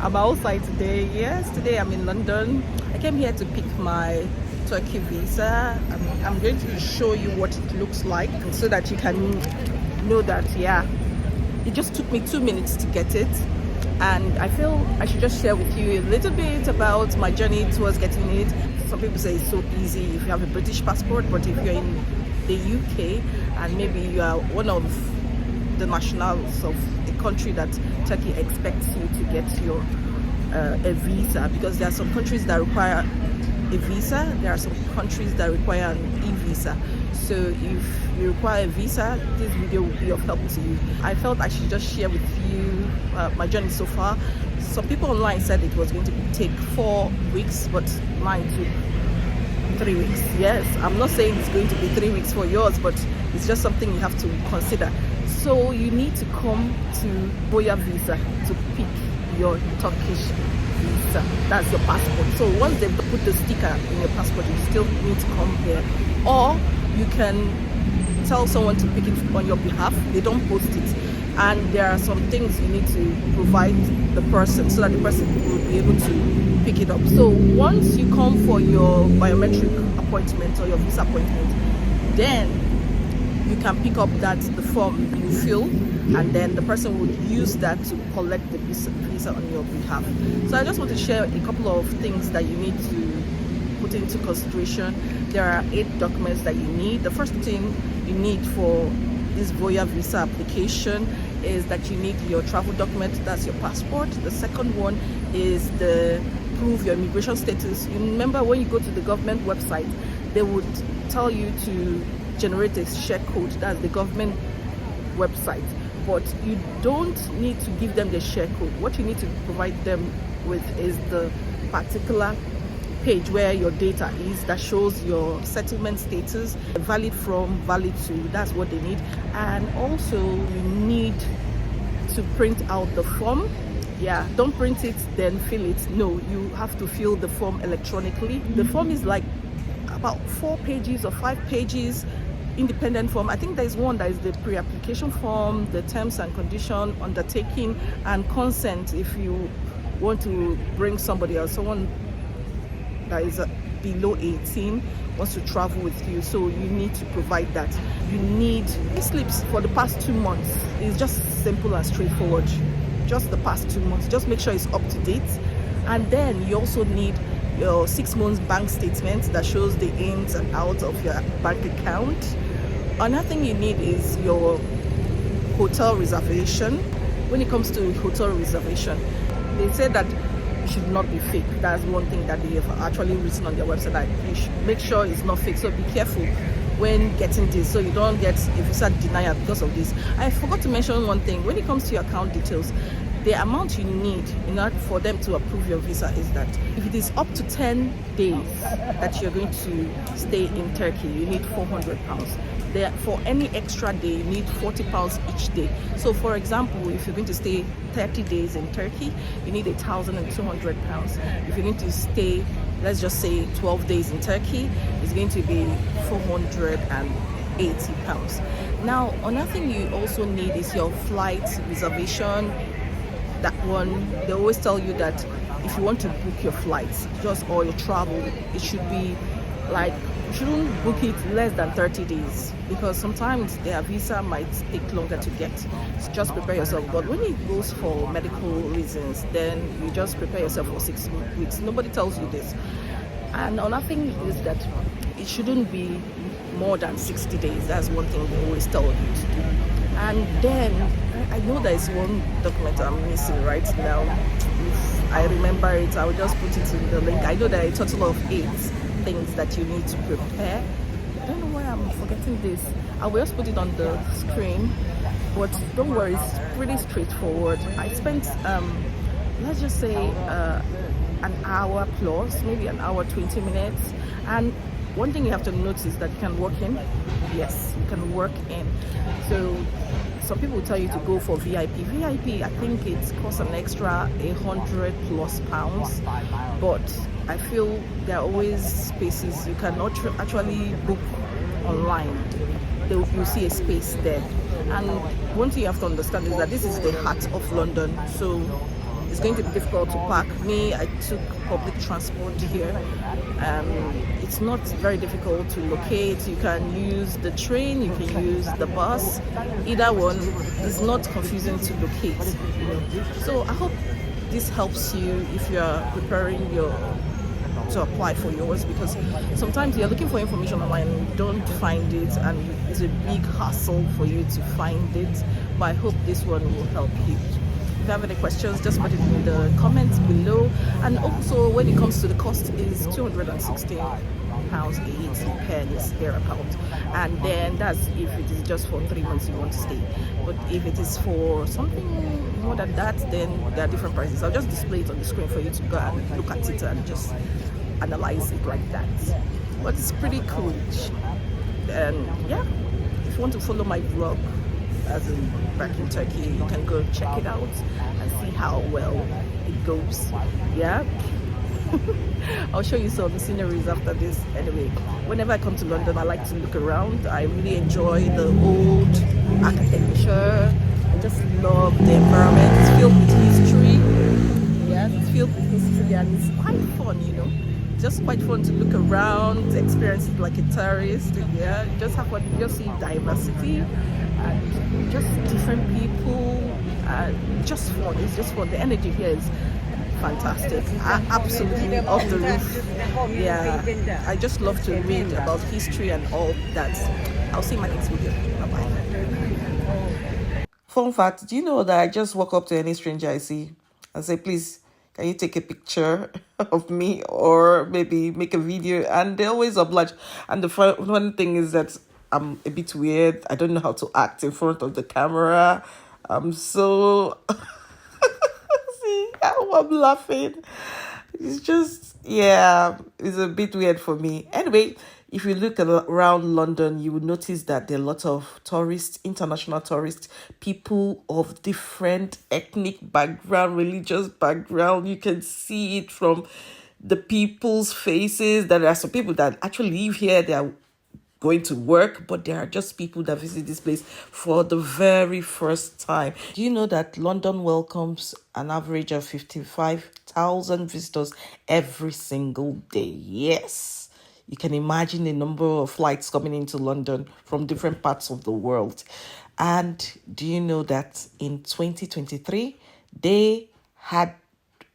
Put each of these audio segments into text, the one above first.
I'm outside today. Yes, today I'm in London. I came here to pick my Turkey visa. I'm going to show you what it looks like so that you can know that, yeah, it just took me 2 minutes to get it. And I feel I should just share with you a little bit about my journey towards getting it. Some people say it's so easy if you have a British passport, but if you're in the UK and maybe you are one of the nationals of a country that Turkey expects you to get your a visa, because there are some countries that require a visa, there are some countries that require an e-visa. So if you require a visa, this video will be of help to you. I felt I should just share with you my journey so far. Some people online said it was going to take 4 weeks, but mine took 3 weeks. Yes, I'm not saying it's going to be 3 weeks for yours, but it's just something you have to consider. So you need to come to Voya Visa to pick your Turkish visa. That's your passport. So once they put the sticker in your passport, you still need to come here. Or you can tell someone to pick it on your behalf. They don't post it. And there are some things you need to provide the person so that the person will be able to pick it up. So once you come for your biometric appointment or your visa appointment, then you can pick up the form you fill, and then the person would use that to collect the visa on your behalf. So I just want to share a couple of things that you need to put into consideration. There are 8 documents that you need. The first thing you need for this Voya visa application is that you need your travel document, that's your passport. The second one is the prove your immigration status. You remember when you go to the government website, they would tell you to generate a share code. That's the government website, but you don't need to give them the share code. What you need to provide them with is the particular page where your data is, that shows your settlement status, valid from, valid to. That's what they need. And also you need to print out the form. Yeah, don't print it then fill it. No, you have to fill the form electronically. The form is like about 4 pages or 5 pages, independent form. I think there's one that is the pre-application form, the terms and condition, undertaking, and consent if you want to bring somebody else, someone that is below 18 wants to travel with you. So you need to provide that. You need slips for the past 2 months. It's just simple and straightforward. Just the past 2 months. Just make sure it's up to date. And then you also need your 6 months bank statement that shows the ins and outs of your bank account. Another thing you need is your hotel reservation. When it comes to hotel reservation, they say that it should not be fake. That's one thing that they have actually written on their website, that you should make sure it's not fake. So be careful when getting this, so you don't get a visa denial because of this. I forgot to mention one thing. When it comes to your account details, the amount you need in order for them to approve your visa is that if it is up to 10 days that you're going to stay in Turkey, you need £400. For any extra day, you need £40 each day. So for example, if you're going to stay 30 days in Turkey, you need £1,200. If you're going to stay, let's just say 12 days in Turkey, it's going to be £480. Now, another thing you also need is your flight reservation. That one, they always tell you that if you want to book your flights, or your travel, it should be like, you shouldn't book it less than 30 days, because sometimes their visa might take longer to get. So just prepare yourself. But when it goes for medical reasons, then you just prepare yourself for 6 weeks. Nobody tells you this. And another thing is that it shouldn't be more than 60 days. That's one thing they always tell you to do. And then I know there is one document I'm missing right now. If I remember it, I will just put it in the link. I know there are a total of 8 things that you need to prepare. I don't know why I'm forgetting this. I will just put it on the screen, but don't worry, it's pretty straightforward. I spent let's just say an hour plus, maybe an hour 20 minutes. And one thing you have to notice is that you can work in. Yes, you can work in. So some people will tell you to go for VIP. VIP, I think it costs an extra £100+, but I feel there are always spaces you cannot actually book online. You see a space there. And one thing you have to understand is that this is the heart of London, so it's going to be difficult to park. Me, I took public transport here. It's not very difficult to locate. You can use the train, you can use the bus. Either one is not confusing to locate. So I hope this helps you if you are preparing to apply for yours, because sometimes you're looking for information online and you don't find it, and it's a big hassle for you to find it. But I hope this one will help you. If you have any questions, just put it in the comments below. And also, when it comes to the cost, is £216.80 thereabout. And then that's if it is just for 3 months you want to stay. But if it is for something more than that, then there are different prices. I'll just display it on the screen for you to go and look at it and just analyze it like that. But it's pretty cool. And yeah, if you want to follow my vlog as in back in Turkey, you can go check it out and see how well it goes. Yeah. I'll show you some of the sceneries after this. Anyway, whenever I come to London, I like to look around. I really enjoy the old architecture. I just love the environment. It's filled with history. Yeah, it's filled with history, and it's quite fun, just quite fun to look around, experience it like a tourist. Yeah, just have fun. You just see diversity and just different people. Just fun. It's just fun. The energy here is fantastic. Absolutely off the roof. Yeah, I just love to read about history and all that. I'll see you in my next video. Bye bye. Fun fact: do you know that I just walk up to any stranger I see and say, please, can you take a picture of me, or maybe make a video? And they always oblige. And the one thing is that I'm a bit weird. I don't know how to act in front of the camera. I'm so... See how I'm laughing? It's just, yeah, it's a bit weird for me. Anyway, if you look around London, you will notice that there are a lot of tourists, international tourists, people of different ethnic background, religious background. You can see it from the people's faces. That there are some people that actually live here. They are going to work, but there are just people that visit this place for the very first time. Do you know that London welcomes an average of 55,000 visitors every single day? Yes. You can imagine the number of flights coming into London from different parts of the world. And do you know that in 2023, they had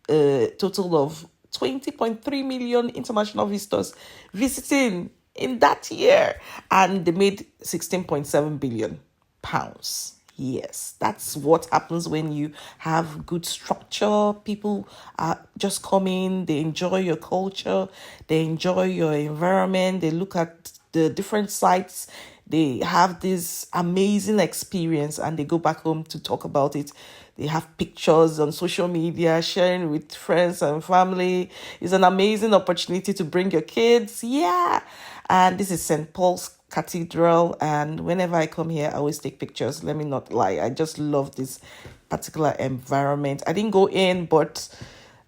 a total of 20.3 million international visitors visiting in that year, and they made 16.7 billion pounds. Yes, that's what happens when you have good structure. People are just coming, they enjoy your culture, they enjoy your environment, they look at the different sites, they have this amazing experience, and they go back home to talk about it. They have pictures on social media, sharing with friends and family. It's an amazing opportunity to bring your kids. Yeah. And this is St. Paul's Cathedral. And whenever I come here, I always take pictures. Let me not lie. I just love this particular environment. I didn't go in, but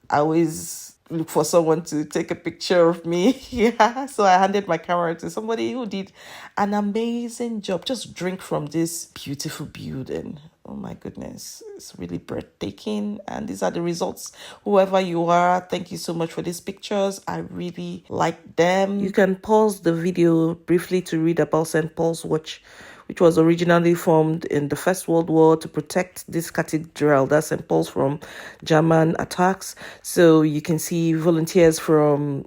I always look for someone to take a picture of me. Yeah. So I handed my camera to somebody who did an amazing job. Just drink from this beautiful building. Oh my goodness, it's really breathtaking. And these are the results. Whoever you are, thank you so much for these pictures. I really like them. You can pause the video briefly to read about St. Paul's Watch, which was originally formed in the First World War to protect this cathedral, that's St. Paul's, from German attacks. So you can see volunteers from,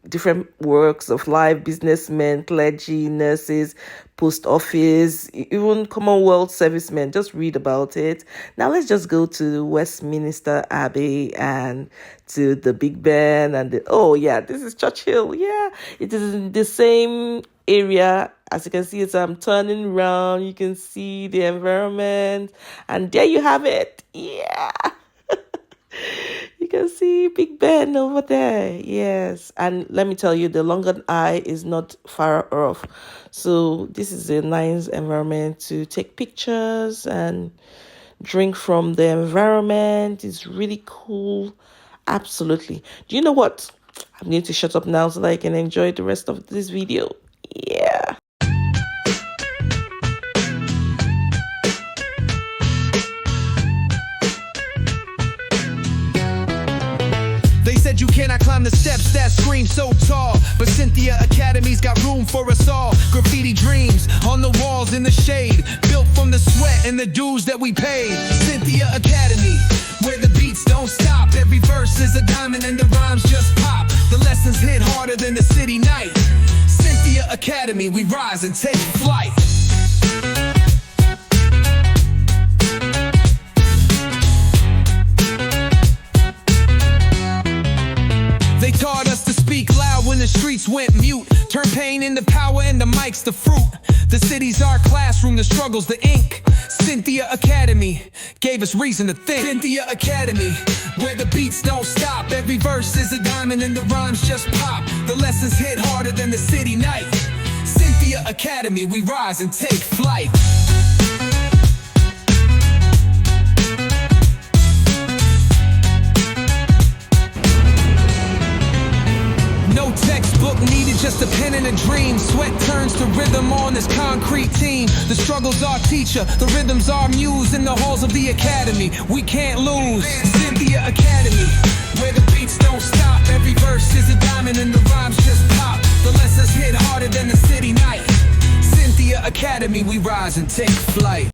different works of life, businessmen, clergy, nurses, post office, even Commonwealth servicemen. Just read about it. Now let's just go to Westminster Abbey and to the Big Ben and this is Churchill. Yeah, it is in the same area. As you can see, as I'm turning around, you can see the environment, and there you have it. Yeah. You can see Big Ben over there. Yes. And let me tell you, the London Eye is not far off. So this is a nice environment to take pictures and drink from the environment. It's really cool. Absolutely. Do you know what? I'm going to shut up now so that I can enjoy the rest of this video. Yeah. said you cannot climb the steps that scream so tall, but Cynthia Academy's got room for us all. Graffiti dreams on the walls in the shade, built from the sweat and the dues that we paid. Cynthia Academy, where the beats don't stop. Every verse is a diamond and the rhymes just pop. The lessons hit harder than the city night. Cynthia Academy, we rise and take flight. They taught us to speak loud when the streets went mute. Turn pain into power and the mic's the fruit. The city's our classroom, the struggle's the ink. Cynthia Academy gave us reason to think. Cynthia Academy, where the beats don't stop. Every verse is a diamond and the rhymes just pop. The lessons hit harder than the city night. Cynthia Academy, we rise and take flight. No textbook needed, just a pen and a dream. Sweat turns to rhythm on this concrete team. The struggle's our teacher, the rhythm's our muse. In the halls of the academy, we can't lose. Cynthia Academy, where the beats don't stop. Every verse is a diamond and the rhymes just pop. The lessons hit harder than the city night. Cynthia Academy, we rise and take flight.